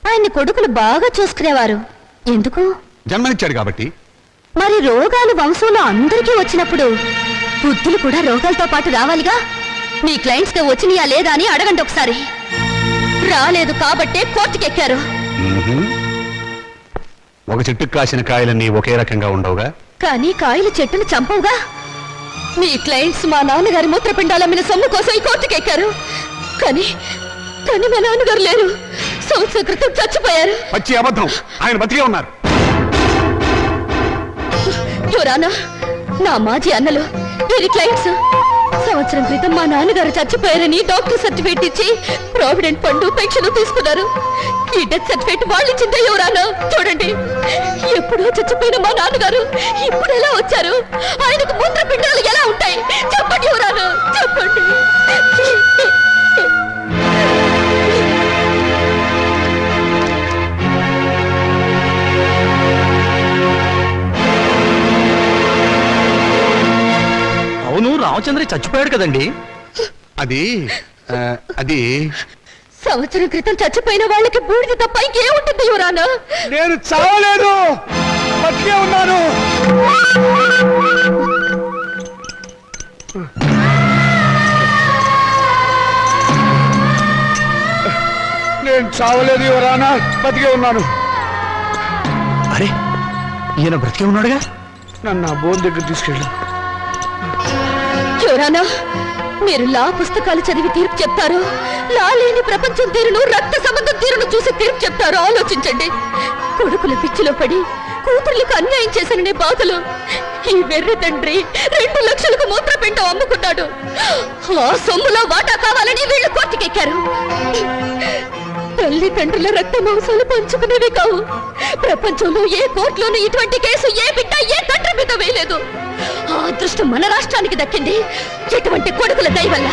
ఆయన్ని కొడుకులు బాగా చూసుకునేవారు. ఎందుకు? జన్మనిచ్చాడు కాబట్టి. మరి రోగాలు వంశంలో అందరికీ వచ్చినప్పుడు బుద్ధులు కూడా రోగాలతో పాటు రావాలిగా. మీ క్లయింట్స్ తో వచ్చినాయా లేదా అని అడగండి ఒకసారి. రాలేదు కాబట్టే కోర్టుకెక్కారు. ఒక చెట్టుకు కాసిన కాయలన్నీ ఒకే రకంగా ఉండవుగా. కానీ కాయలు చెట్టును చంపవుగా. మీ క్లయింట్స్ మా నాన్నగారి మూత్రపిండాలమ్మిన సొమ్ము కోసం ఈ కోర్టుకెక్కారు. కానీ కానీ మా నాన్నగారు లేరు. సంవత్సరం క్రితం చచ్చిపోయారు. పచ్చి అబద్ధం. ఆయన బతికే ఉన్నారు. యువరానా, నా మాజీ అన్నలు వీరి క్లయింట్స్ సంవత్సరం క్రితం మా నాన్నగారు చచ్చిపోయారని డాక్టర్ సర్టిఫికేట్ ఇచ్చి ప్రావిడెంట్ ఫండ్, పెన్షన్ తీసుకున్నారు. ఈ డెత్ సర్టిఫికేట్ వాళ్ళు ఇచ్చిందే యువరానా. చూడండి, ఎప్పుడో చచ్చిపోయిన మా నాన్నగారు ఇప్పుడు ఎలా వచ్చారు? ఆయనకు మూత్రపిండాలు ఎలా ఉంటాయి? చెప్పండి యువరానా, చెప్పండి. అవును, రామచంద్రయ్య చచ్చిపోయాడు కదండి. అది సంవత్సరం క్రితం చచ్చిపోయిన వాళ్ళకి బూడిద తప్ప ఇంకేముంటుంది యువరానా? నేను చావలేదు, బతికే ఉన్నాను. నేను చావలేదు యువరానా, బతికే ఉన్నాను. అరే ఈయన బ్రతికే ఉన్నాడుగా. నన్ను ఆ బోన్ దగ్గర తీసుకెళ్ళు. యువరానా, మీరు లా పుస్తకాలు చదివి తీర్పు చెప్తారు, లా లేని ప్రపంచం తీరును, రక్త సంబంధం తీరును చూసి తీర్పు చెప్తారు. ఆలోచించండి. కొడుకుల పిచ్చిలో పడి కూతుర్లకు అన్యాయం చేశాననే బాధలు ఈ వెర్రి తండ్రి 2 లక్షలకు మూత్రపిండం అమ్ముకున్నాడు. ఆ సొమ్ములో వాటా కావాలని వీళ్ళు కోర్టుకెక్కారు. తల్లిదండ్రుల రక్త మాంసాలు పంచుకునేవి కావు. ప్రపంచంలో ఏ కోర్టులోనూ ఇటువంటి కేసు ఏ బిడ్డ ఏ తండ్రి మీద వేయలేదు. ఆ అదృష్టం మన రాష్ట్రానికి దక్కింది ఇటువంటి కొడుకుల దయ వల్ల.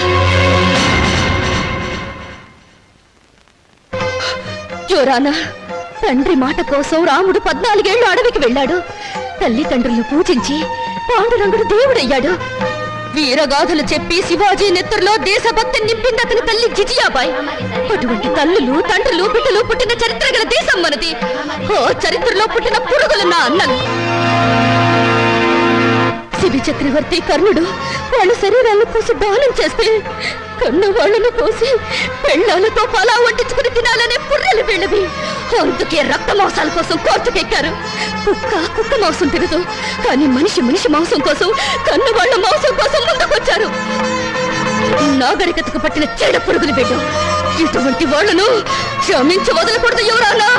యువరానా, తండ్రి మాట కోసం రాముడు 14 ఏళ్లు అడవికి వెళ్ళాడు. తల్లిదండ్రులను పూజించి పాండురంగుడు దేవుడయ్యాడు. వీరగాథలు చెప్పి శివాజీ నెత్తురులో దేశభక్తి నింపింది అతని తల్లి జిజియాబాయ్. అటువంటి తల్లులు తండ్రులు బిడ్డలు పుట్టిన చరిత్ర గల దేశం మనది. ఓ చరిత్రలో పుట్టిన పురుగులు నా అన్నలు. శిబి చక్రవర్తి కర్ణుడు వాళ్ళ శరీరాలను కోసి దానం చేస్తే కన్న వాళ్ళను కోసి పెళ్ళాలతో పలా వడ్డించుకుని తినాలనే పుర్రెలు వీళ్ళవి. అందుకే రక్త మాంసాల కోసం కోర్టుకెక్కారు. కుక్క మాంసం తినదు, కానీ మనిషి మాంసం కోసం, కన్న వాళ్ళ మాంసం కోసం ముందుకొచ్చారు. నాగరికతకు పట్టిన చెడ పురుగులు బిడ్డ. ఇటువంటి వాళ్ళను క్షమించి వదలకూడదు యువరానా.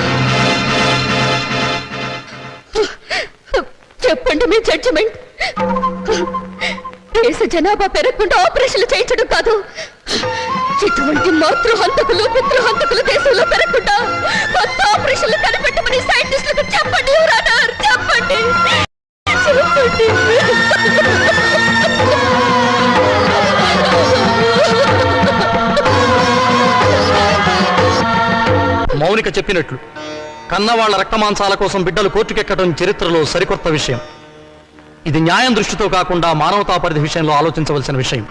చెప్పండి మీ జడ్జిమెంట్. దేశ జనాభా పెరగకుండా ఆపరేషన్లు చేయించడం కాదు, ఇటువంటి మాతృహంతకులు పితృహంతకులు దేశంలో పెరగకుండా కొత్త ఆపరేషన్లు కనిపెట్టమని సైంటిస్టులకు చెప్పండి యువరానా, చెప్పండి. మౌనిక చెప్పినట్లు కన్నవాళ్ల రక్తమాంసాల కోసం బిడ్డలు కోర్టుకెక్కడం చరిత్రలో సరికొత్త విషయం. ఇది న్యాయం దృష్టితో కాకుండా మానవతా పరిధి విషయంలో ఆలోచించవలసిన విషయం.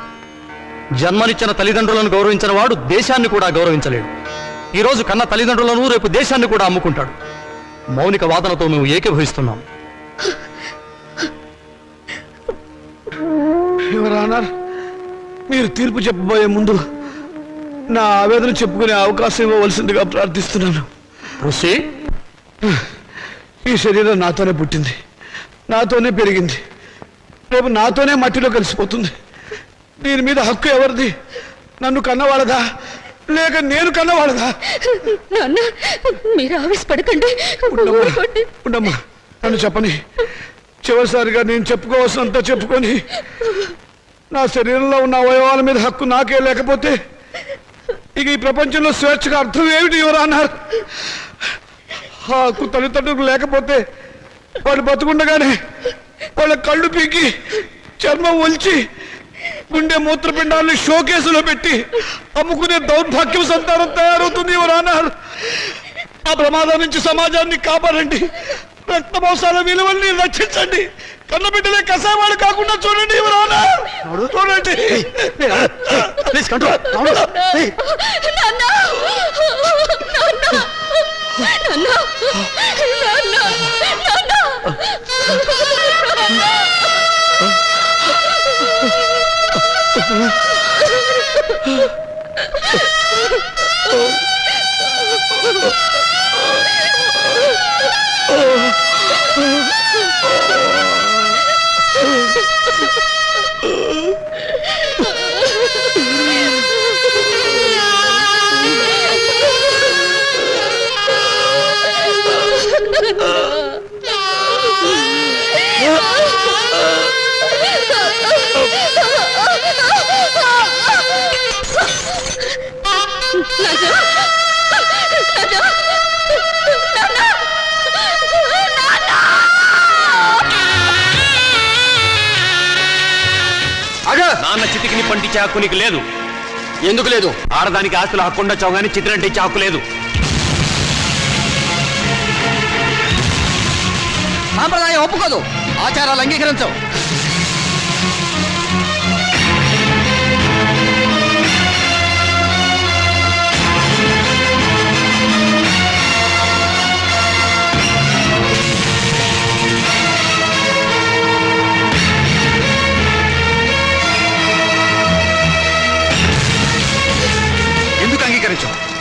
జన్మనిచ్చిన తల్లిదండ్రులను గౌరవించిన వాడు దేశాన్ని కూడా గౌరవించలేడు. ఈరోజు కన్న తల్లిదండ్రులను రేపు దేశాన్ని కూడా అమ్ముకుంటాడు. మౌనిక వాదనతో మేము ఏకీభవిస్తున్నాం. యువరానా, మీరు తీర్పు చెప్పబోయే ముందు నా ఆవేదన చెప్పుకునే అవకాశం ఇవ్వవలసిందిగా ప్రార్థిస్తున్నాను. ఈ శరీరం నాతోనే పుట్టింది, నాతోనే పెరిగింది, రేపు నాతోనే మట్టిలో కలిసిపోతుంది. దీని మీద హక్కు ఎవరిది? నన్ను కన్నవాళ్ళదా లేక నేను కన్నవాళ్ళదా? నాన్న, మీరు ఆవేశపడకండి. ఉండమ్మా, నన్ను చెప్పని. చివరిసారిగా నేను చెప్పుకోవాల్సినంత చెప్పుకొని నా శరీరంలో ఉన్న అవయవాల మీద హక్కు నాకే లేకపోతే ఇక ఈ ప్రపంచంలో స్వేచ్ఛగా అర్థం ఏమిటి యువరాన్నారు? ఆ హక్కు తల్లిదండ్రులకు లేకపోతే వాళ్ళు బతుకుండగానే వాళ్ళ కళ్ళు పీకి చర్మం ఒలిచి గుండె మూత్రపిండాలను షోకేసులో పెట్టి అమ్ముకునే దౌర్భాగ్యం సంతానం తయారవుతుంది యువరాన్నారు. ఆ ప్రమాదం నుంచి సమాజాన్ని కాపాడండి. రక్త మాంసాల విలువల్ని రక్షించండి. కన్నబిడ్డలే కసాయవాళ్ళు కాకుండా చూడండి యువరానా, చూడండి. నాన్న చితికిని పండించే హక్కు నీకు లేదు. ఎందుకు లేదు? ఆడదానికి ఆస్తుల హక్కు ఉండొచ్చావు కానీ చితిరంటే ఇచ్చే హక్కు లేదు. సాంప్రదాయం ఒప్పుకోదు, ఆచారాలు అంగీకరించవు.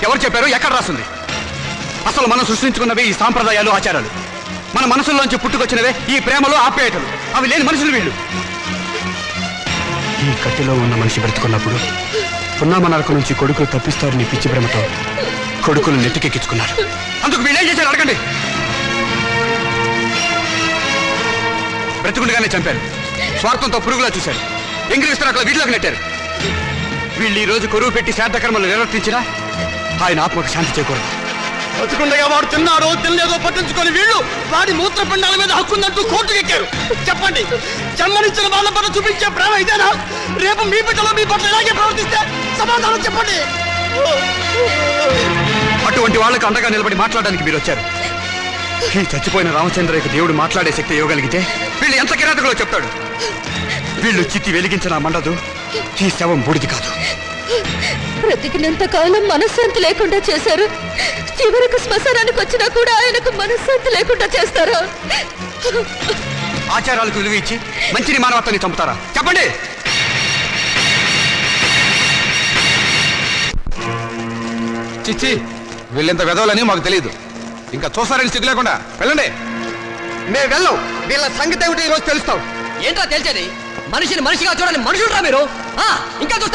ఎవరు చెప్పారు? ఎక్కడ రాస్తుంది? అసలు మనం సృష్టించుకున్నవే ఈ సాంప్రదాయాలు, ఆచారాలు. మన మనసుల్లోంచి పుట్టుకొచ్చినవే ఈ ప్రేమలు, ఆప్యాయతలు. అవి లేని మనుషులు వీళ్ళు. ఈ కట్టెలో ఉన్న మనిషి బ్రతుకున్నప్పుడు పున్నామ నరక నుంచి కొడుకులు తప్పిస్తారని పిచ్చి ప్రేమతో కొడుకులు నెత్తికెక్కించుకున్నారు. అందుకు వీళ్ళేం చేశారు అడగండి. బ్రతుకుండగానే చంపారు. స్వార్థంతో పురుగులా చూశారు. ఎంగిలిస్తారు అక్కడ వీటిలోకి నెట్టారు. వీళ్ళు ఈ రోజు కొరువు పెట్టి శ్రాద్ధకర్మలు నిర్వర్తించినా ఆయన ఆత్మకు శాంతి చేకూరదు. బతుకుండగా వాడు తిన్నారో తినలేదో పట్టించుకొని వీళ్ళు వాడి మూత్రపిండాల మీద హక్కుందంటూ కోర్టుకు ఎక్కారు. చెప్పండి, జన్మనిచ్చిన వాళ్ళ పట్ల చూపించే ప్రేమ ఇదేనా? రేపు మీ బిడ్డలో మీ పట్ల ఇలాగే ప్రవర్తిస్తే సమాధానం చెప్పండి. అటువంటి వాళ్ళకు అండగా నిలబడి మాట్లాడడానికి మీరు వచ్చారు. ఈ చచ్చిపోయిన రామచంద్రయ్యకు దేవుడు మాట్లాడే శక్తి ఇవ్వగలిగితే వీళ్ళు ఎంత కిరాతకులో చెప్తాడు. వీళ్ళు చిత్తి వెలిగించినా మండదు, ఈ శవం బూడిది కాదు. బ్రతికినంత కాలం మనశ్శాంతి లేకుండా చేశారు. చివరికి శ్మశానానికి వచ్చినా కూడా ఆయనకు మనశ్శాంతి లేకుండా చేస్తారా? ఆచారాలకు విలువ ఇచ్చి మంచిని మానవత్వాన్ని చంపుతారా? చెప్పండి. చిచ్చి, వీళ్ళెంత వెదవలని మాకు తెలియదు. ఇంకా చూసారని సిగ్గు లేకుండా వెళ్ళండి. మేము వెళ్ళాం. వీళ్ళ సంగతి ఏమిటి ఈరోజు తెలుస్తాం. ఏంటో తెలిసేది? మనిషిని మనిషిగా చూడని మనుషులు రా మీరు. ఇంకా చూస్తారు.